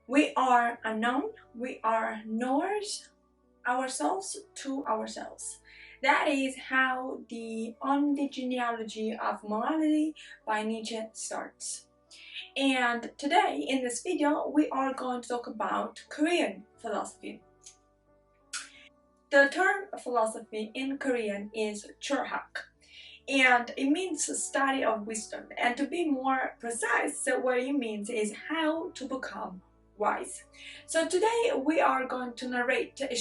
We are unknown, we are knowers ourselves to ourselves. That is how the On the Genealogy of Morality by Nietzsche starts. And today, in this video, we are going to talk about Korean philosophy. The term philosophy in Korean is chorhak, and it means study of wisdom. And to be more precise, what it means is how to become wise. So today we are going to narrate a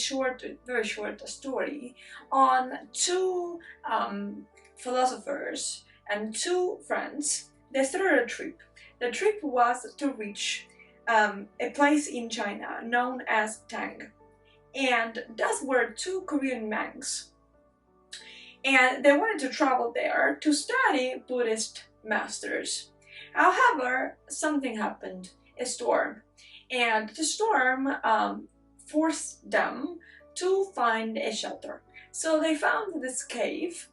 very short story on two philosophers and two friends. They started a trip. The trip was to reach a place in China known as Tang, and those were two Korean monks, and they wanted to travel there to study Buddhist masters. However, something happened, a storm, and the storm forced them to find a shelter. So they found this cave,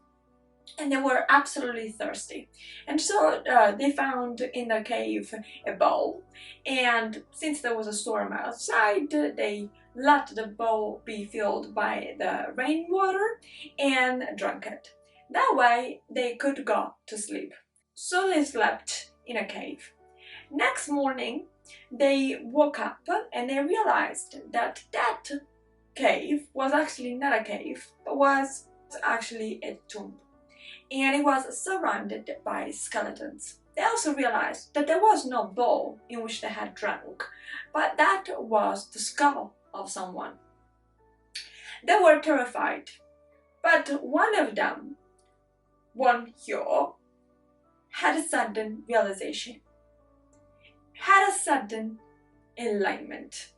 and they were absolutely thirsty. And so they found in the cave a bowl, and since there was a storm outside, they let the bowl be filled by the rainwater and drank it. That way they could go to sleep. So they slept in a cave. Next morning they woke up and they realized that that cave was actually not a cave, but was actually a tomb, and it was surrounded by skeletons. They also realized that there was no bowl in which they had drunk, but that was the skull of someone. They were terrified, but one of them, Won Hyo, had a sudden realization, had a sudden enlightenment.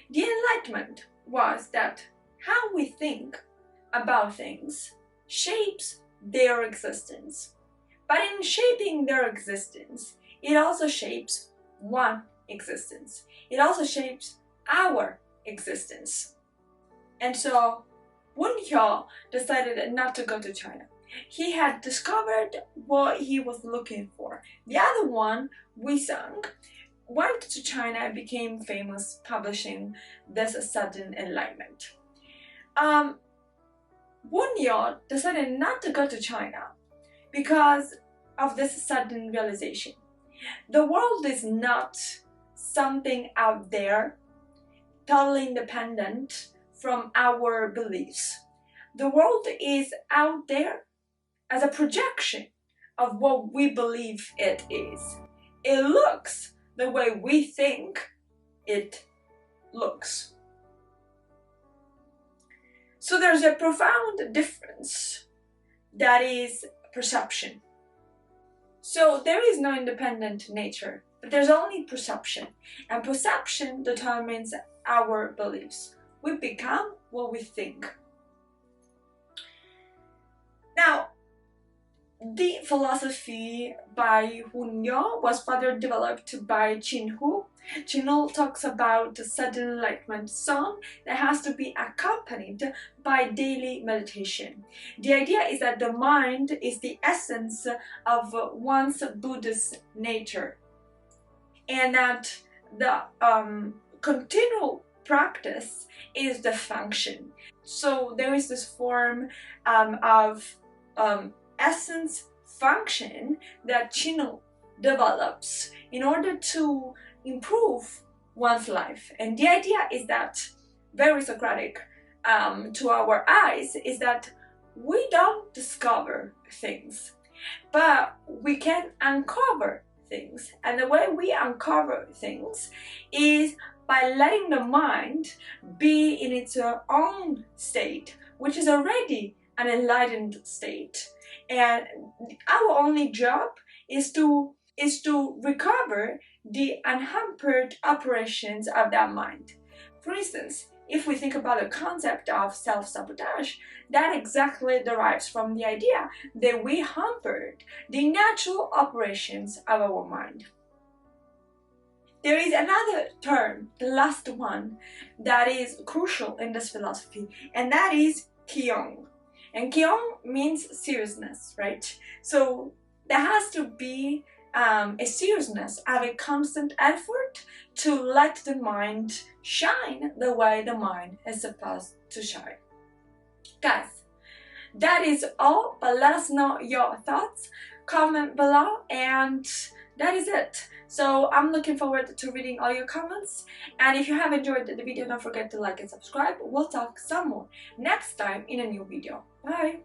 The enlightenment was that how we think about things shapes their existence. But in shaping their existence, it also shapes one existence. It also shapes our existence. And so Won Hyo decided not to go to China. He had discovered what he was looking for. The other one, Wei Sung, went to China and became famous, publishing this sudden enlightenment. Won Hyo decided not to go to China because of this sudden realization. The world is not something out there, totally independent from our beliefs. The world is out there as a projection of what we believe it is. It looks the way we think it looks. So there's a profound difference, that is perception. So there is no independent nature, but there's only perception, and perception determines our beliefs. We become what we think. Now, the philosophy by Won Hyo was further developed by Chin Hu. Chin Hu talks about a sudden enlightenment song that has to be accompanied by daily meditation. The idea is that the mind is the essence of one's Buddhist nature, and that the continual practice is the function. So there is this form of essence function that Chin Hu develops in order to improve one's life. And the idea is that, very Socratic to our eyes, is that we don't discover things, but we can uncover things. And the way we uncover things is by letting the mind be in its own state, which is already an enlightened state. And our only job is to recover the unhampered operations of that mind. For instance, if we think about the concept of self-sabotage, that exactly derives from the idea that we hampered the natural operations of our mind. There is another term, the last one, that is crucial in this philosophy, and that is kyong. And kyong means seriousness, right? So there has to be a seriousness, of a constant effort to let the mind shine the way the mind is supposed to shine. Guys, that is all, but let us know your thoughts, comment below, and that is it. So I'm looking forward to reading all your comments, and if you have enjoyed the video, don't forget to like and subscribe. We'll talk some more next time in a new video. Bye!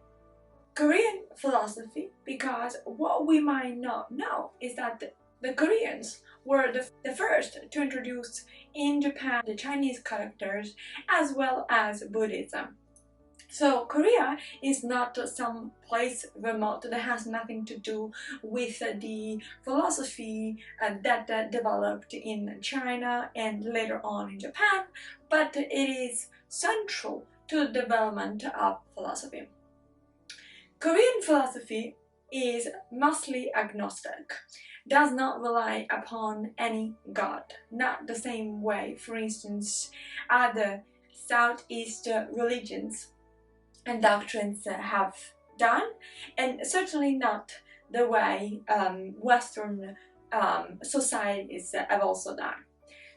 Korean philosophy, because what we might not know is that the Koreans were the first to introduce in Japan the Chinese characters as well as Buddhism. So Korea is not some place remote that has nothing to do with the philosophy that developed in China and later on in Japan, but it is central to the development of philosophy. Korean philosophy is mostly agnostic, does not rely upon any god, not the same way, for instance, other Southeast religions and doctrines have done, and certainly not the way Western societies have also done.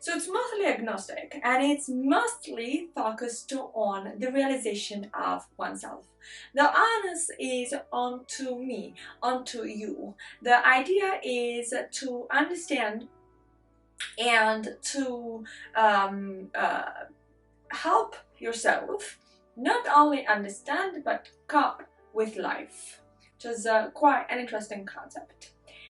So it's mostly agnostic, and it's mostly focused on the realization of oneself. The onus is onto me, onto you. The idea is to understand and to help yourself not only understand but cope with life, which is quite an interesting concept.